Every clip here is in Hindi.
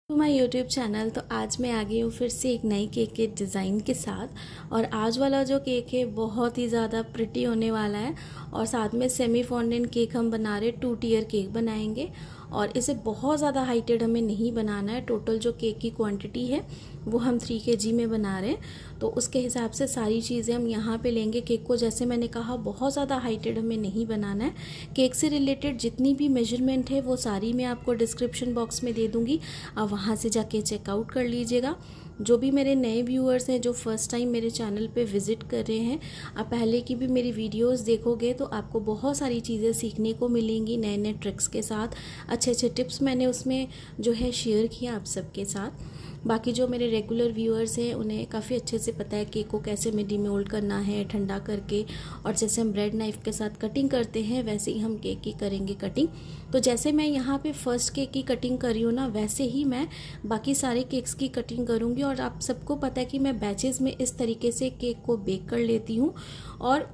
तो माय यूट्यूब चैनल। तो आज मैं आ गई हूँ फिर से एक नई केक के डिज़ाइन के साथ। और आज वाला जो केक है बहुत ही ज़्यादा प्रिटी होने वाला है। और साथ में सेमी फॉन्डेंट केक हम बना रहे, 2 टियर केक बनाएंगे। और इसे बहुत ज़्यादा हाइटेड हमें नहीं बनाना है। टोटल जो केक की क्वांटिटी है वो हम 3 kg में बना रहे हैं, तो उसके हिसाब से सारी चीज़ें हम यहाँ पे लेंगे। केक को जैसे मैंने कहा बहुत ज़्यादा हाइटेड हमें नहीं बनाना है। केक से रिलेटेड जितनी भी मेजरमेंट है वो सारी मैं आपको डिस्क्रिप्शन बॉक्स में दे दूँगी, आप वहाँ से जाके चेकआउट कर लीजिएगा। जो भी मेरे नए व्यूअर्स हैं जो फर्स्ट टाइम मेरे चैनल पे विज़िट कर रहे हैं, आप पहले की भी मेरी वीडियोस देखोगे तो आपको बहुत सारी चीज़ें सीखने को मिलेंगी नए नए ट्रिक्स के साथ। अच्छे अच्छे टिप्स मैंने उसमें जो है शेयर किया आप सबके साथ। बाकी जो मेरे रेगुलर व्यूअर्स हैं उन्हें काफ़ी अच्छे से पता है केक को कैसे में डिमोल्ड करना है ठंडा करके। और जैसे हम ब्रेड नाइफ़ के साथ कटिंग करते हैं वैसे ही हम केक की करेंगे कटिंग। तो जैसे मैं यहाँ पे फर्स्ट केक की कटिंग कर रही हूँ ना, वैसे ही मैं बाकी सारे केक्स की कटिंग करूँगी। और आप सबको पता है कि मैं बैचेस में इस तरीके से केक को बेक कर लेती हूँ। और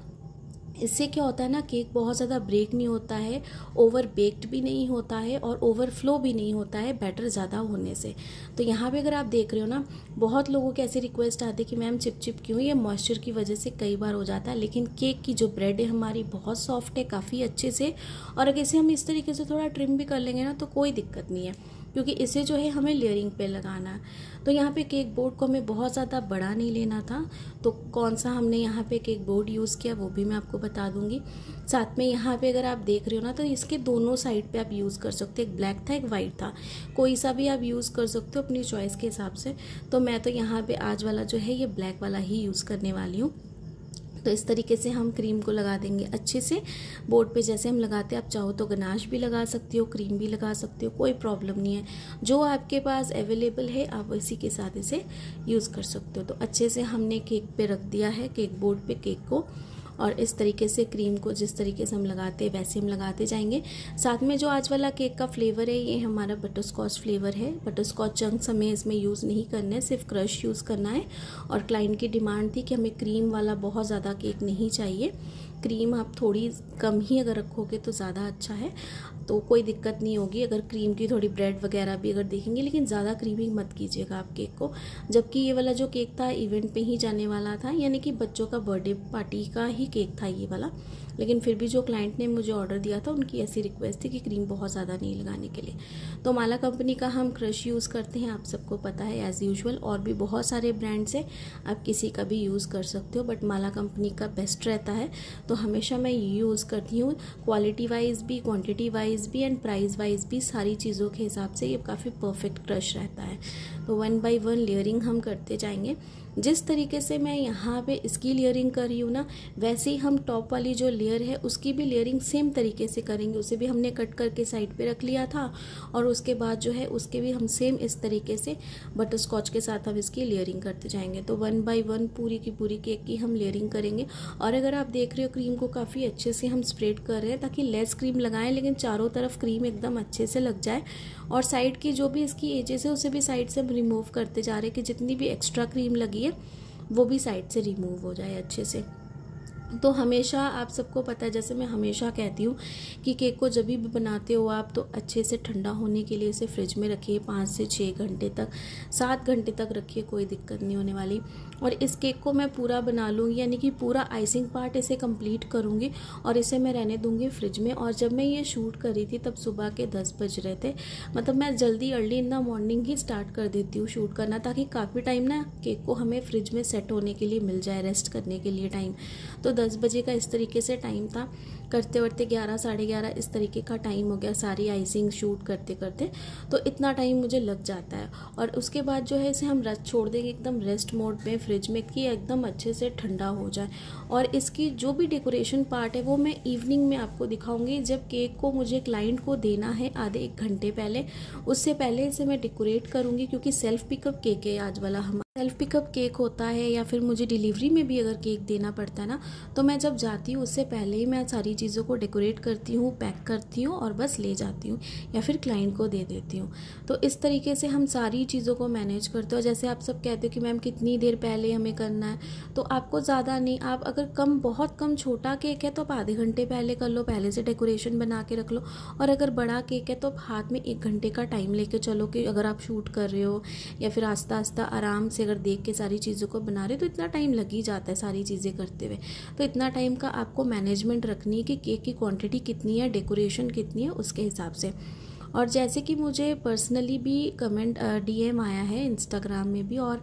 इससे क्या होता है ना, केक बहुत ज़्यादा ब्रेक नहीं होता है, ओवर बेक्ड भी नहीं होता है और ओवरफ्लो भी नहीं होता है बैटर ज़्यादा होने से। तो यहाँ पे अगर आप देख रहे हो ना, बहुत लोगों के ऐसी रिक्वेस्ट आती है कि मैम चिप क्यों, ये मॉइस्चर की वजह से कई बार हो जाता है। लेकिन केक की जो ब्रेड है हमारी बहुत सॉफ्ट है काफ़ी अच्छे से। और अगर इसे हम इस तरीके से थोड़ा ट्रिम भी कर लेंगे ना तो कोई दिक्कत नहीं है, क्योंकि इसे जो है हमें लेयरिंग पे लगाना है। तो यहाँ पे केक बोर्ड को हमें बहुत ज़्यादा बड़ा नहीं लेना था, तो कौन सा हमने यहाँ पे केक बोर्ड यूज़ किया वो भी मैं आपको बता दूंगी। साथ में यहाँ पे अगर आप देख रहे हो ना, तो इसके दोनों साइड पे आप यूज़ कर सकते हो। एक ब्लैक था एक वाइट था, कोई सा भी आप यूज़ कर सकते हो अपनी चॉइस के हिसाब से। तो मैं तो यहाँ पे आज वाला जो है ये ब्लैक वाला ही यूज़ करने वाली हूँ। तो इस तरीके से हम क्रीम को लगा देंगे अच्छे से बोर्ड पे, जैसे हम लगाते हैं। आप चाहो तो गनाश भी लगा सकते हो, क्रीम भी लगा सकते हो, कोई प्रॉब्लम नहीं है। जो आपके पास अवेलेबल है आप इसी के साथ इसे यूज़ कर सकते हो। तो अच्छे से हमने केक पे रख दिया है, केक बोर्ड पे केक को। और इस तरीके से क्रीम को जिस तरीके से हम लगाते हैं वैसे हम लगाते जाएंगे। साथ में जो आज वाला केक का फ्लेवर है ये हमारा बटरस्कॉच फ्लेवर है। बटरस्कॉच चंक्स हमें इसमें यूज़ नहीं करने, सिर्फ क्रश यूज़ करना है। और क्लाइंट की डिमांड थी कि हमें क्रीम वाला बहुत ज़्यादा केक नहीं चाहिए, क्रीम आप थोड़ी कम ही अगर रखोगे तो ज़्यादा अच्छा है। तो कोई दिक्कत नहीं होगी अगर क्रीम की थोड़ी ब्रेड वगैरह भी अगर देखेंगे, लेकिन ज़्यादा क्रीमिंग मत कीजिएगा आप केक को। जबकि ये वाला जो केक था इवेंट पे ही जाने वाला था, यानी कि बच्चों का बर्थडे पार्टी का ही केक था ये वाला। लेकिन फिर भी जो क्लाइंट ने मुझे ऑर्डर दिया था उनकी ऐसी रिक्वेस्ट थी कि क्रीम बहुत ज़्यादा नहीं लगाने के लिए। तो माला कंपनी का हम क्रश यूज़ करते हैं, आप सबको पता है एज़ यूजुअल। और भी बहुत सारे ब्रांड्स हैं, आप किसी का भी यूज़ कर सकते हो, बट माला कंपनी का बेस्ट रहता है। तो हमेशा मैं यूज़ करती हूँ, क्वालिटी वाइज भी, क्वांटिटी वाइज भी एंड प्राइस वाइज भी, सारी चीज़ों के हिसाब से ये काफ़ी परफेक्ट क्रश रहता है। तो 1 by 1 लेयरिंग हम करते जाएंगे। जिस तरीके से मैं यहाँ पे इसकी लेयरिंग कर रही हूँ ना, वैसे ही हम टॉप वाली जो लेयर है उसकी भी लेयरिंग सेम तरीके से करेंगे। उसे भी हमने कट करके साइड पे रख लिया था, और उसके बाद जो है उसके भी हम सेम इस तरीके से बटर स्कॉच के साथ हम इसकी लेयरिंग करते जाएंगे। तो 1 by 1 पूरी की पूरी केक की हम लेयरिंग करेंगे। और अगर आप देख रहे हो क्रीम को काफ़ी अच्छे से हम स्प्रेड कर रहे हैं, ताकि लेस क्रीम लगाएं लेकिन चारों तरफ क्रीम एकदम अच्छे से लग जाए। और साइड की जो भी इसकी एजेस है उसे भी साइड से हम रिमूव करते जा रहे हैं, कि जितनी भी एक्स्ट्रा क्रीम लगी है वो भी साइड से रिमूव हो जाए अच्छे से। तो हमेशा आप सबको पता है, जैसे मैं हमेशा कहती हूँ कि केक को जब भी बनाते हो आप तो अच्छे से ठंडा होने के लिए इसे फ्रिज में रखिए 5 से 6 घंटे तक, 7 घंटे तक रखिए, कोई दिक्कत नहीं होने वाली। और इस केक को मैं पूरा बना लूँगी, यानी कि पूरा आइसिंग पार्ट इसे कंप्लीट करूँगी और इसे मैं रहने दूँगी फ्रिज में। और जब मैं ये शूट कर रही थी तब सुबह के 10 बज रहे थे, मतलब मैं जल्दी early in the morning he start कर देती हूँ शूट करना, ताकि काफ़ी टाइम ना केक को हमें फ्रिज में सेट होने के लिए मिल जाए, रेस्ट करने के लिए टाइम। तो 10 बजे का इस तरीके से टाइम था, करते करते 11 साढ़े 11 इस तरीके का टाइम हो गया सारी आइसिंग शूट करते करते। तो इतना टाइम मुझे लग जाता है। और उसके बाद जो है इसे हम रेस्ट छोड़ देंगे एकदम रेस्ट मोड में फ्रिज में, कि एकदम अच्छे से ठंडा हो जाए। और इसकी जो भी डेकोरेशन पार्ट है वो मैं इवनिंग में आपको दिखाऊंगी, जब केक को मुझे क्लाइंट को देना है आधे 1 घंटे पहले, उससे पहले इसे मैं डेकोरेट करूँगी, क्योंकि सेल्फ पिकअप केक है आज वाला हमारा। सेल्फ पिकअप केक होता है या फिर मुझे डिलीवरी में भी अगर केक देना पड़ता है ना, तो मैं जब जाती हूँ उससे पहले ही मैं सारी चीज़ों को डेकोरेट करती हूँ, पैक करती हूँ और बस ले जाती हूँ या फिर क्लाइंट को दे देती हूँ। तो इस तरीके से हम सारी चीज़ों को मैनेज करते हो। जैसे आप सब कहते हो कि मैम कितनी देर पहले हमें करना है, तो आपको ज़्यादा नहीं, आप अगर कम, बहुत कम छोटा केक है तो आप आधे घंटे पहले कर लो, पहले से डेकोरेशन बना के रख लो। और अगर बड़ा केक है तो आप हाथ में 1 घंटे का टाइम लेके चलो कि अगर आप शूट कर रहे हो या फिर आस्ता आस्ता आराम से अगर देख के सारी चीज़ों को बना रहे हो तो इतना टाइम लग ही जाता है सारी चीज़ें करते हुए। तो इतना टाइम का आपको मैनेजमेंट रखनी है कि केक की क्वांटिटी कितनी है, डेकोरेशन कितनी है, उसके हिसाब से। और जैसे कि मुझे पर्सनली भी कमेंट डीएम आया है इंस्टाग्राम में भी, और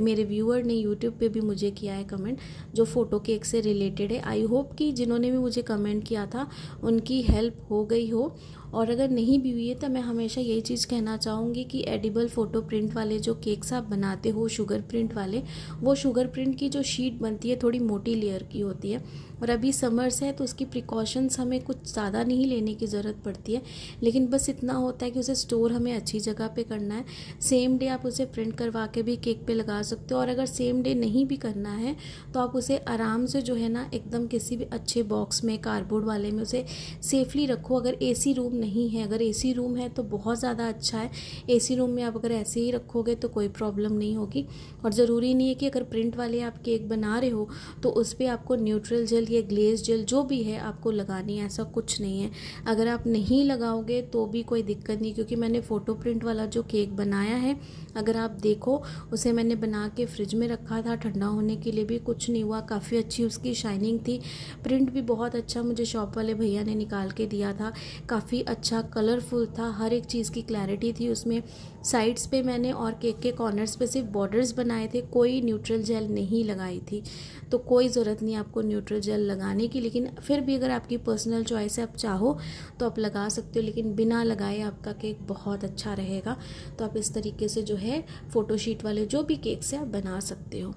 मेरे व्यूअर ने यूट्यूब पे भी मुझे किया है कमेंट जो फ़ोटो केक से रिलेटेड है। आई होप कि जिन्होंने भी मुझे कमेंट किया था उनकी हेल्प हो गई हो, और अगर नहीं भी हुई है तो मैं हमेशा यही चीज़ कहना चाहूँगी कि एडिबल फ़ोटो प्रिंट वाले जो केक्स आप बनाते हो, शुगर प्रिंट वाले, वो शुगर प्रिंट की जो शीट बनती है थोड़ी मोटी लेयर की होती है। और अभी समर्स है तो उसकी प्रिकॉशंस हमें कुछ ज़्यादा नहीं लेने की ज़रूरत पड़ती है, लेकिन बस इतना होता है कि उसे स्टोर हमें अच्छी जगह पे करना है। सेम डे आप उसे प्रिंट करवा के भी केक पे लगा सकते हो, और अगर सेम डे नहीं भी करना है तो आप उसे आराम से जो है ना एकदम किसी भी अच्छे बॉक्स में, कार्डबोर्ड वाले में उसे सेफली रखो। अगर एसी रूम नहीं है, अगर एसी रूम है तो बहुत ज़्यादा अच्छा है। एसी रूम में आप अगर ऐसे ही रखोगे तो कोई प्रॉब्लम नहीं होगी। और ज़रूरी नहीं है कि अगर प्रिंट वाले आप केक बना रहे हो तो उस पर आपको न्यूट्रल जेल या ग्लेज जेल जो भी है आपको लगानी है, ऐसा कुछ नहीं है। अगर आप नहीं लगाओगे तो भी कोई दिक्कत नहीं, क्योंकि मैंने फ़ोटो प्रिंट वाला जो केक बनाया है, अगर आप देखो उसे मैंने बना के फ्रिज में रखा था ठंडा होने के लिए, भी कुछ नहीं हुआ। काफ़ी अच्छी उसकी शाइनिंग थी, प्रिंट भी बहुत अच्छा मुझे शॉप वाले भैया ने निकाल के दिया था। काफ़ी अच्छा कलरफुल था, हर एक चीज़ की क्लैरिटी थी उसमें। साइड्स पे मैंने और केक के कॉर्नर्स पे सिर्फ बॉर्डर्स बनाए थे, कोई न्यूट्रल जेल नहीं लगाई थी। तो कोई ज़रूरत नहीं आपको न्यूट्रल जेल लगाने की, लेकिन फिर भी अगर आपकी पर्सनल चॉइस है, आप चाहो तो आप लगा सकते हो, लेकिन बिना लगाए आपका केक बहुत अच्छा रहेगा। तो आप इस तरीके से जो है फ़ोटोशीट वाले जो भी केक से आप बना सकते हो।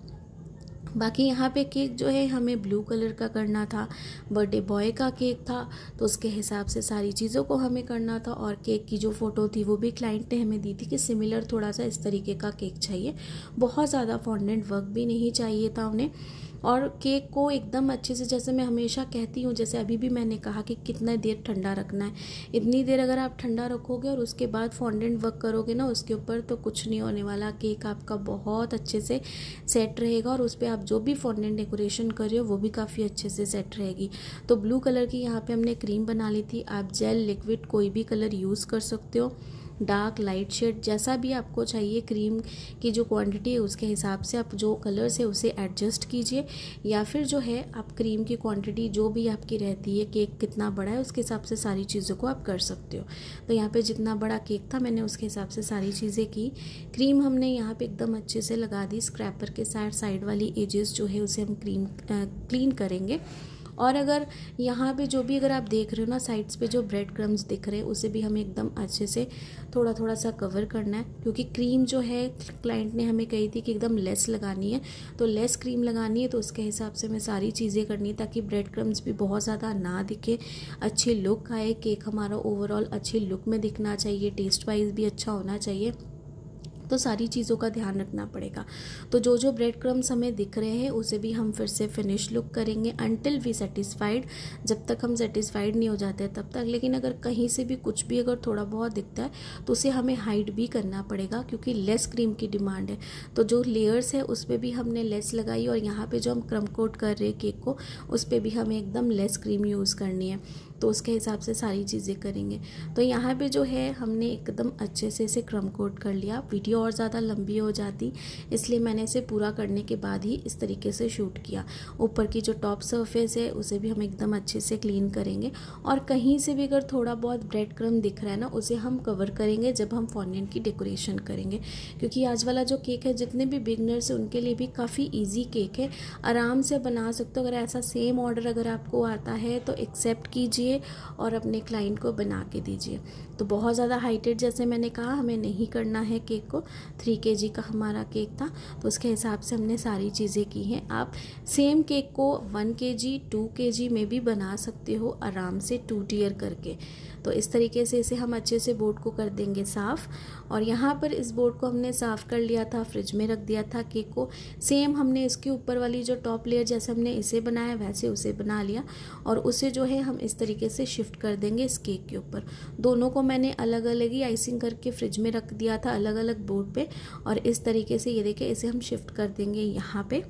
बाकी यहाँ पे केक जो है हमें ब्लू कलर का करना था, बर्थडे बॉय का केक था, तो उसके हिसाब से सारी चीज़ों को हमें करना था। और केक की जो फ़ोटो थी वो भी क्लाइंट ने हमें दी थी कि सिमिलर थोड़ा सा इस तरीके का केक चाहिए, बहुत ज़्यादा फॉन्डेंट वर्क भी नहीं चाहिए था उन्हें। और केक को एकदम अच्छे से, जैसे मैं हमेशा कहती हूँ, जैसे अभी भी मैंने कहा कि कितना देर ठंडा रखना है, इतनी देर अगर आप ठंडा रखोगे और उसके बाद फॉन्डेंट वर्क करोगे ना उसके ऊपर, तो कुछ नहीं होने वाला। केक आपका बहुत अच्छे से सेट रहेगा और उस पर आप जो भी फॉन्डेंट डेकोरेशन कर रहे हो वो भी काफ़ी अच्छे से सेट रहेगी। तो ब्लू कलर की यहाँ पे हमने क्रीम बना ली थी। आप जेल, लिक्विड कोई भी कलर यूज़ कर सकते हो, डार्क, लाइट शेड, जैसा भी आपको चाहिए। क्रीम की जो क्वांटिटी है उसके हिसाब से आप जो कलर्स है उसे एडजस्ट कीजिए, या फिर जो है आप क्रीम की क्वांटिटी जो भी आपकी रहती है, केक कितना बड़ा है उसके हिसाब से सारी चीज़ों को आप कर सकते हो। तो यहाँ पे जितना बड़ा केक था मैंने उसके हिसाब से सारी चीज़ें की। क्रीम हमने यहाँ पे एकदम अच्छे से लगा दी। स्क्रैपर के साइड वाली एजेस जो है उसे हम क्लीन करेंगे। और अगर यहाँ पे जो भी अगर आप देख रहे हो ना साइड्स पे जो ब्रेड क्रम्स दिख रहे हैं उसे भी हमें एकदम अच्छे से थोड़ा थोड़ा सा कवर करना है, क्योंकि क्रीम जो है क्लाइंट ने हमें कही थी कि एकदम लेस लगानी है, तो लेस क्रीम लगानी है, तो उसके हिसाब से हमें सारी चीज़ें करनी है ताकि ब्रेड क्रम्स भी बहुत ज़्यादा ना दिखे, अच्छी लुक आए। केक हमारा ओवरऑल अच्छी लुक में दिखना चाहिए, टेस्ट वाइज भी अच्छा होना चाहिए, तो सारी चीज़ों का ध्यान रखना पड़ेगा। तो जो जो ब्रेड क्रम्स हमें दिख रहे हैं उसे भी हम फिर से फिनिश लुक करेंगे अनटिल वी सेटिस्फाइड, जब तक हम सेटिस्फाइड नहीं हो जाते तब तक। लेकिन अगर कहीं से भी कुछ भी अगर थोड़ा बहुत दिखता है तो उसे हमें हाइड भी करना पड़ेगा, क्योंकि लेस क्रीम की डिमांड है। तो जो लेयर्स है उस पर भी हमने लेस लगाई, और यहाँ पर जो हम क्रम कोट कर रहे हैं केक को उस पर भी हमें एकदम लेस क्रीम यूज़ करनी है, तो उसके हिसाब से सारी चीज़ें करेंगे। तो यहाँ पे जो है हमने एकदम अच्छे से इसे क्रम कोट कर लिया। वीडियो और ज़्यादा लंबी हो जाती, इसलिए मैंने इसे पूरा करने के बाद ही इस तरीके से शूट किया। ऊपर की जो टॉप सरफेस है उसे भी हम एकदम अच्छे से क्लीन करेंगे, और कहीं से भी अगर थोड़ा बहुत ब्रेड क्रम दिख रहा है ना उसे हम कवर करेंगे जब हम फॉन्डेंट की डेकोरेशन करेंगे। क्योंकि आज वाला जो केक है जितने भी बिगनर्स हैं उनके लिए भी काफ़ी ईजी केक है, आराम से बना सकते हो। अगर ऐसा सेम ऑर्डर अगर आपको आता है तो एक्सेप्ट कीजिए, लीजिए और अपने क्लाइंट को बना के दीजिए। तो बहुत ज़्यादा हाइटेड जैसे मैंने कहा हमें नहीं करना है केक को। 3 kg का हमारा केक था तो उसके हिसाब से हमने सारी चीज़ें की हैं। आप सेम केक को 1 kg 2 kg में भी बना सकते हो आराम से 2 टियर करके। तो इस तरीके से इसे हम अच्छे से बोर्ड को कर देंगे साफ़। और यहाँ पर इस बोर्ड को हमने साफ़ कर लिया था, फ्रिज में रख दिया था केक को। सेम हमने इसके ऊपर वाली जो टॉप लेयर जैसे हमने इसे बनाया वैसे उसे बना लिया और उसे जो है हम इस तरीके से शिफ्ट कर देंगे इस केक के ऊपर। दोनों को मैंने अलग अलग ही आइसिंग करके फ्रिज में रख दिया था अलग अलग बोर्ड पे। और इस तरीके से ये देखिए इसे हम शिफ्ट कर देंगे यहाँ पे।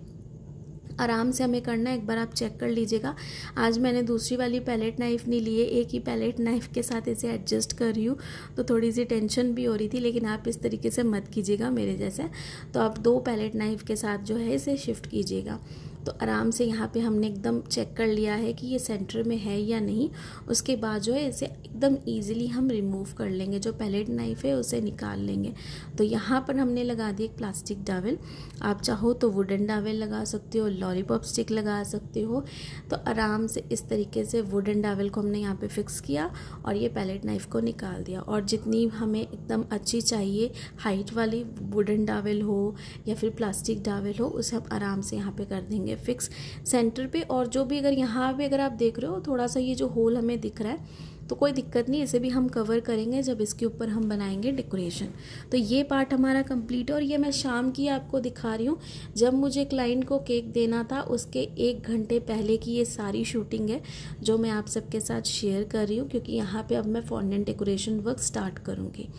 आराम से हमें करना है, एक बार आप चेक कर लीजिएगा। आज मैंने दूसरी वाली पैलेट नाइफ़ नहीं ली है, एक ही पैलेट नाइफ़ के साथ इसे एडजस्ट कर रही हूँ तो थोड़ी सी टेंशन भी हो रही थी, लेकिन आप इस तरीके से मत कीजिएगा मेरे जैसे। तो आप 2 पैलेट नाइफ़ के साथ जो है इसे शिफ्ट कीजिएगा। तो आराम से यहाँ पे हमने एकदम चेक कर लिया है कि ये सेंटर में है या नहीं। उसके बाद जो है इसे एकदम इजीली हम रिमूव कर लेंगे, जो पैलेट नाइफ़ है उसे निकाल लेंगे। तो यहाँ पर हमने लगा दी एक प्लास्टिक डावल, आप चाहो तो वुडन डावल लगा सकते हो, लॉलीपॉप स्टिक लगा सकते हो। तो आराम से इस तरीके से वुडन डावल को हमने यहाँ पे फिक्स किया और ये पैलेट नाइफ़ को निकाल दिया। और जितनी हमें एकदम अच्छी चाहिए हाइट वाली वुडन डावल हो या फिर प्लास्टिक डावल हो उसे हम आराम से यहाँ पे कर देंगे फिक्स सेंटर पे। और जो भी अगर यहाँ पे अगर आप देख रहे हो थोड़ा सा ये जो होल हमें दिख रहा है तो कोई दिक्कत नहीं, इसे भी हम कवर करेंगे जब इसके ऊपर हम बनाएंगे डेकोरेशन। तो ये पार्ट हमारा कंप्लीट है और ये मैं शाम की आपको दिखा रही हूँ। जब मुझे क्लाइंट को केक देना था उसके 1 घंटे पहले की ये सारी शूटिंग है जो मैं आप सबके साथ शेयर कर रही हूँ, क्योंकि यहाँ पे अब मैं फॉन्डेंट डेकोरेशन वर्क स्टार्ट करूँगी।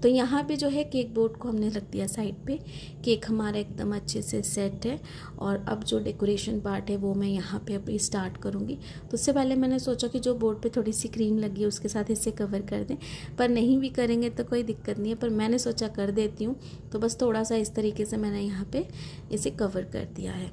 तो यहाँ पे जो है केक बोर्ड को हमने रख दिया साइड पे। केक हमारा एकदम अच्छे से सेट है और अब जो डेकोरेशन पार्ट है वो मैं यहाँ पे अभी स्टार्ट करूँगी। तो उससे पहले मैंने सोचा कि जो बोर्ड पे थोड़ी सी क्रीम लगी है उसके साथ इसे कवर कर दें, पर नहीं भी करेंगे तो कोई दिक्कत नहीं है, पर मैंने सोचा कर देती हूँ। तो बस थोड़ा सा इस तरीके से मैंने यहाँ पर इसे कवर कर दिया है।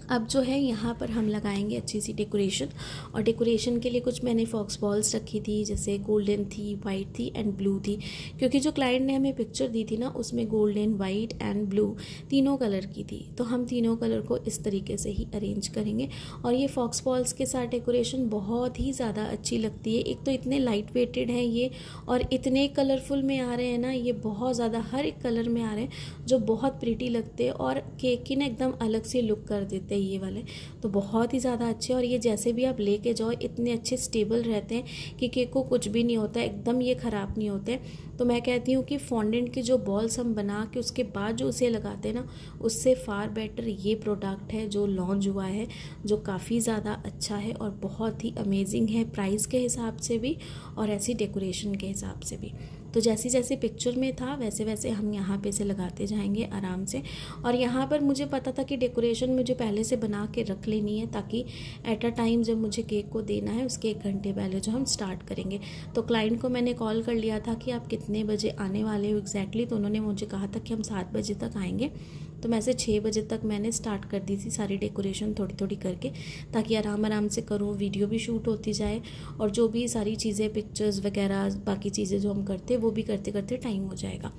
अब जो है यहाँ पर हम लगाएंगे अच्छी सी डेकोरेशन। और डेकोरेशन के लिए कुछ मैंने फॉक्स बॉल्स रखी थी, जैसे गोल्डन थी, वाइट थी एंड ब्लू थी, क्योंकि जो क्लाइंट ने हमें पिक्चर दी थी ना उसमें गोल्डन, वाइट एंड ब्लू तीनों कलर की थी। तो हम तीनों कलर को इस तरीके से ही अरेंज करेंगे। और ये फॉक्स बॉल्स के साथ डेकोरेशन बहुत ही ज़्यादा अच्छी लगती है। एक तो इतने लाइट वेटेड हैं ये और इतने कलरफुल में आ रहे हैं ना, ये बहुत ज़्यादा हर एक कलर में आ रहे हैं जो बहुत प्रीटी लगते हैं और केक की ना एकदम अलग से लुक कर देते हैं ये वाले। तो बहुत ही ज़्यादा अच्छे, और ये जैसे भी आप लेके जाओ इतने अच्छे स्टेबल रहते हैं कि केक को कुछ भी नहीं होता है, एकदम ये ख़राब नहीं होते। तो मैं कहती हूँ कि फॉन्डेंट के जो बॉल्स हम बना के उसके बाद जो उसे लगाते हैं ना उससे फार बेटर ये प्रोडक्ट है जो लॉन्च हुआ है, जो काफ़ी ज़्यादा अच्छा है और बहुत ही अमेजिंग है प्राइस के हिसाब से भी और ऐसी डेकोरेशन के हिसाब से भी। तो जैसे जैसे पिक्चर में था वैसे वैसे हम यहाँ पे से लगाते जाएंगे आराम से। और यहाँ पर मुझे पता था कि डेकोरेशन मुझे पहले से बना के रख लेनी है ताकि एट अ टाइम जब मुझे केक को देना है उसके 1 घंटे पहले जो हम स्टार्ट करेंगे। तो क्लाइंट को मैंने कॉल कर लिया था कि आप कितने बजे आने वाले हो एग्जैक्टली, तो उन्होंने मुझे कहा था कि हम 7 बजे तक आएंगे। तो मैं से 6 बजे तक मैंने स्टार्ट कर दी थी सारी डेकोरेशन थोड़ी थोड़ी करके, ताकि आराम आराम से करूँ, वीडियो भी शूट होती जाए और जो भी सारी चीज़ें पिक्चर्स वगैरह बाकी चीज़ें जो हम करते हैं वो भी करते करते टाइम हो जाएगा।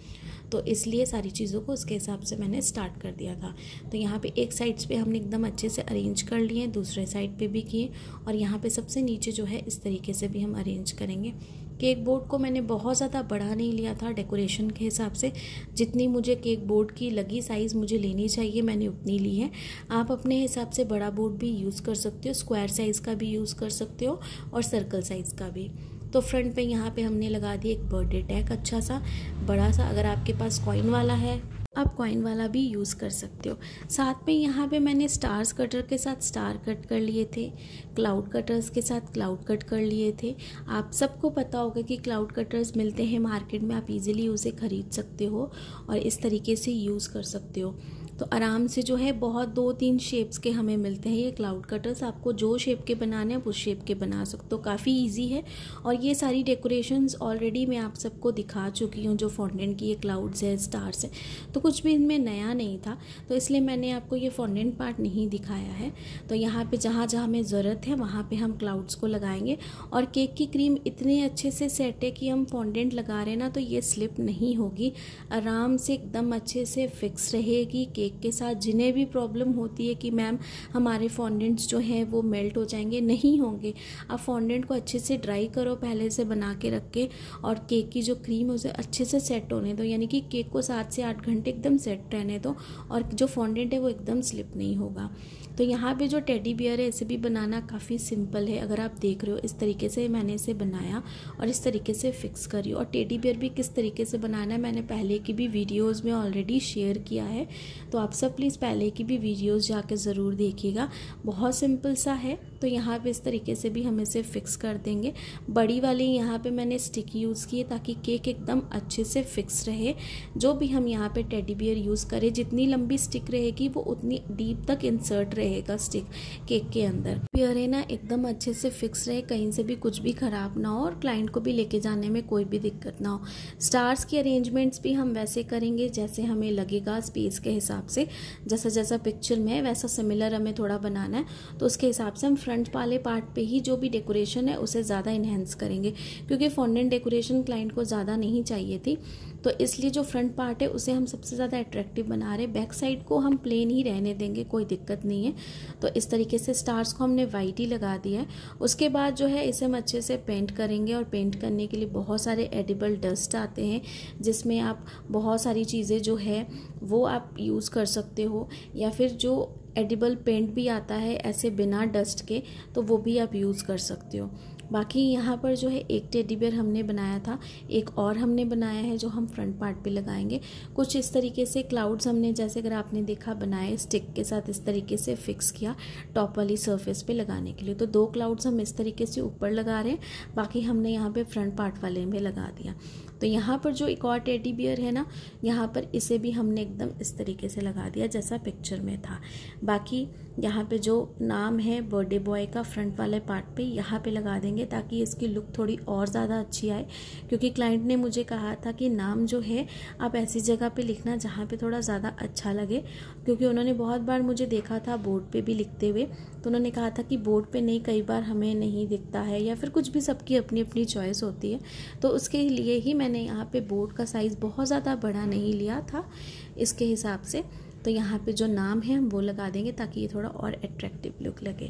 तो इसलिए सारी चीज़ों को उसके हिसाब से मैंने स्टार्ट कर दिया था। तो यहाँ पे एक साइड्स पे हमने एकदम अच्छे से अरेंज कर लिए, दूसरे साइड पे भी किए और यहाँ पे सबसे नीचे जो है इस तरीके से भी हम अरेंज करेंगे। केक बोर्ड को मैंने बहुत ज़्यादा बड़ा नहीं लिया था डेकोरेशन के हिसाब से, जितनी मुझे केक बोर्ड की लगी साइज़ मुझे लेनी चाहिए मैंने उतनी ली है। आप अपने हिसाब से बड़ा बोर्ड भी यूज़ कर सकते हो, स्क्वायर साइज़ का भी यूज़ कर सकते हो और सर्कल साइज़ का भी। तो फ्रंट पे यहाँ पे हमने लगा दिया एक बर्थडे टैग अच्छा सा बड़ा सा, अगर आपके पास कॉइन वाला है आप कॉइन वाला भी यूज़ कर सकते हो। साथ में यहाँ पे मैंने स्टार्स कटर के साथ स्टार कट कर लिए थे, क्लाउड कटर्स के साथ क्लाउड कट कर लिए थे। आप सबको पता होगा कि क्लाउड कटर्स मिलते हैं मार्केट में, आप इजीली उसे ख़रीद सकते हो और इस तरीके से यूज़ कर सकते हो। तो आराम से जो है बहुत 2-3 शेप्स के हमें मिलते हैं ये क्लाउड कटर्स, आपको जो शेप के बनाने हैं उस शेप के बना सकते हो, काफ़ी इजी है। और ये सारी डेकोरेशंस ऑलरेडी मैं आप सबको दिखा चुकी हूँ, जो फॉन्डेंट की ये क्लाउड्स है, स्टार्स है, तो कुछ भी इनमें नया नहीं था, तो इसलिए मैंने आपको ये फॉन्डेंट पार्ट नहीं दिखाया है। तो यहाँ पे जहाँ जहाँ हमें ज़रूरत है वहाँ पे हम क्लाउड्स को लगाएंगे। और केक की क्रीम इतने अच्छे से सेट है कि हम फॉन्डेंट लगा रहे हैं ना तो ये स्लिप नहीं होगी, आराम से एकदम अच्छे से फिक्स रहेगी, केक के साथ जिन्हें भी प्रॉब्लम होती है कि मैम हमारे फॉन्डेंट्स जो हैं वो मेल्ट हो जाएंगे, नहीं होंगे। आप फॉन्डेंट को अच्छे से ड्राई करो पहले से बना के रख के, और केक की जो क्रीम है उसे अच्छे से सेट होने दो, यानी कि केक को 7 से 8 घंटे एकदम सेट रहने दो, और जो फॉन्डेंट है वो एकदम स्लिप नहीं होगा। तो यहाँ पे जो टेडी बियर है इसे भी बनाना काफ़ी सिंपल है। अगर आप देख रहे हो इस तरीके से मैंने इसे बनाया और इस तरीके से फिक्स करी। और टेडी बियर भी किस तरीके से बनाना है मैंने पहले की भी वीडियोस में ऑलरेडी शेयर किया है, तो आप सब प्लीज़ पहले की भी वीडियोस जाके ज़रूर देखिएगा। बहुत सिंपल सा है। तो यहाँ पे इस तरीके से भी हम इसे फिक्स कर देंगे। बड़ी वाली यहाँ पे मैंने स्टिक यूज़ की है ताकि केक एकदम अच्छे से फिक्स रहे। जो भी हम यहाँ पे टेडी बियर यूज़ करें, जितनी लंबी स्टिक रहेगी वो उतनी डीप तक इंसर्ट रहेगा स्टिक केक के अंदर। बियर है ना एकदम अच्छे से फिक्स रहे, कहीं से भी कुछ भी ख़राब ना हो और क्लाइंट को भी लेके जाने में कोई भी दिक्कत ना हो। स्टार्स की अरेंजमेंट्स भी हम वैसे करेंगे जैसे हमें लगेगा स्पेस के हिसाब से, जैसा जैसा पिक्चर में है वैसा सिमिलर हमें थोड़ा बनाना है, तो उसके हिसाब से हम फ्रंट वाले पार्ट पे ही जो भी डेकोरेशन है उसे ज़्यादा इन्हेंस करेंगे, क्योंकि फॉन्डेंट डेकोरेशन क्लाइंट को ज़्यादा नहीं चाहिए थी, तो इसलिए जो फ्रंट पार्ट है उसे हम सबसे ज़्यादा अट्रैक्टिव बना रहे हैं। बैक साइड को हम प्लेन ही रहने देंगे, कोई दिक्कत नहीं है। तो इस तरीके से स्टार्स को हमने वाइट ही लगा दिया है। उसके बाद जो है इसे हम अच्छे से पेंट करेंगे, और पेंट करने के लिए बहुत सारे एडिबल डस्ट आते हैं जिसमें आप बहुत सारी चीज़ें जो है वो आप यूज़ कर सकते हो, या फिर जो एडिबल पेंट भी आता है ऐसे बिना डस्ट के, तो वो भी आप यूज़ कर सकते हो। बाकी यहाँ पर जो है एक टेडी बियर हमने बनाया था, एक और हमने बनाया है जो हम फ्रंट पार्ट पे लगाएंगे। कुछ इस तरीके से क्लाउड्स हमने, जैसे अगर आपने देखा, बनाए स्टिक के साथ इस तरीके से फिक्स किया टॉप वाली सरफेस पे लगाने के लिए। तो 2 क्लाउड्स हम इस तरीके से ऊपर लगा रहे हैं, बाकी हमने यहाँ पे फ्रंट पार्ट वाले में लगा दिया। तो यहाँ पर जो एक और टेडी बियर है ना, यहाँ पर इसे भी हमने एकदम इस तरीके से लगा दिया जैसा पिक्चर में था। बाकी यहाँ पे जो नाम है बर्थडे बॉय का फ्रंट वाले पार्ट पे यहाँ पे लगा देंगे ताकि इसकी लुक थोड़ी और ज़्यादा अच्छी आए, क्योंकि क्लाइंट ने मुझे कहा था कि नाम जो है आप ऐसी जगह पे लिखना जहाँ पे थोड़ा ज़्यादा अच्छा लगे, क्योंकि उन्होंने बहुत बार मुझे देखा था बोर्ड पे भी लिखते हुए, तो उन्होंने कहा था कि बोर्ड पे नहीं, कई बार हमें नहीं दिखता है या फिर कुछ भी, सबकी अपनी अपनी चॉइस होती है। तो उसके लिए ही मैंने यहाँ पे बोर्ड का साइज़ बहुत ज़्यादा बड़ा नहीं लिया था इसके हिसाब से। तो यहाँ पे जो नाम है हम वो लगा देंगे ताकि ये थोड़ा और अट्रैक्टिव लुक लगे।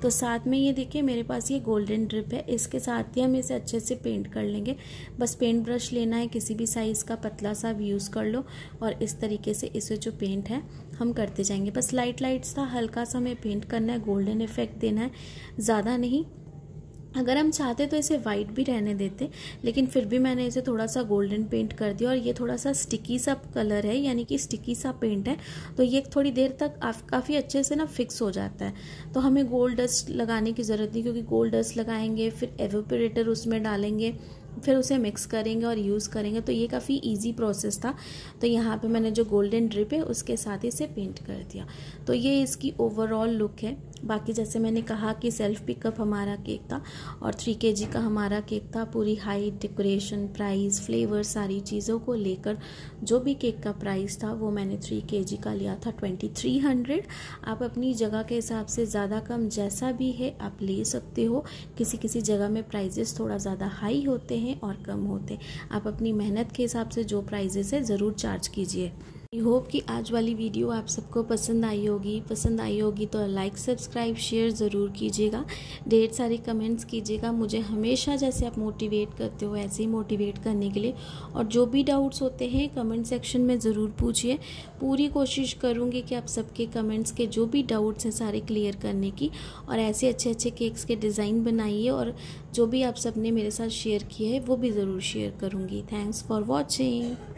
तो साथ में ये देखिए मेरे पास ये गोल्डन ड्रिप है, इसके साथ ही हम इसे अच्छे से पेंट कर लेंगे। बस पेंट ब्रश लेना है, किसी भी साइज़ का पतला सा भी यूज़ कर लो, और इस तरीके से इसे जो पेंट है हम करते जाएंगे। बस लाइट लाइट सा हल्का सा हमें पेंट करना है, गोल्डन इफेक्ट देना है, ज़्यादा नहीं। अगर हम चाहते तो इसे वाइट भी रहने देते, लेकिन फिर भी मैंने इसे थोड़ा सा गोल्डन पेंट कर दिया। और ये थोड़ा सा स्टिकी सा कलर है, यानी कि स्टिकी सा पेंट है, तो ये थोड़ी देर तक काफ़ी अच्छे से ना फिक्स हो जाता है। तो हमें गोल्ड डस्ट लगाने की ज़रूरत नहीं, क्योंकि गोल्ड डस्ट लगाएंगे फिर एवेपोरेटर उसमें डालेंगे, फिर उसे मिक्स करेंगे और यूज़ करेंगे, तो ये काफ़ी इजी प्रोसेस था। तो यहाँ पे मैंने जो गोल्डन ड्रिप है उसके साथ ही इसे पेंट कर दिया। तो ये इसकी ओवरऑल लुक है। बाकी जैसे मैंने कहा कि सेल्फ पिकअप हमारा केक था और 3 kg का हमारा केक था। पूरी हाइट, डेकोरेशन, प्राइस, फ्लेवर, सारी चीज़ों को लेकर जो भी केक का प्राइस था वो मैंने 3 kg का लिया था 2300। आप अपनी जगह के हिसाब से ज़्यादा कम जैसा भी है आप ले सकते हो। किसी किसी जगह में प्राइजेस थोड़ा ज़्यादा हाई होते हैं और कम होते, आप अपनी मेहनत के हिसाब से जो प्राइजेस है ज़रूर चार्ज कीजिए। आई होप कि आज वाली वीडियो आप सबको पसंद आई होगी तो लाइक, सब्सक्राइब, शेयर ज़रूर कीजिएगा। ढेर सारी कमेंट्स कीजिएगा, मुझे हमेशा जैसे आप मोटिवेट करते हो ऐसे ही मोटिवेट करने के लिए। और जो भी डाउट्स होते हैं कमेंट सेक्शन में ज़रूर पूछिए। पूरी कोशिश करूँगी कि आप सबके कमेंट्स के जो भी डाउट्स हैं सारे क्लियर करने की, और ऐसे अच्छे अच्छे केक्स के डिज़ाइन बनाइए, और जो भी आप सबने मेरे साथ शेयर किए हैं वो भी ज़रूर शेयर करूँगी। Thanks for watching.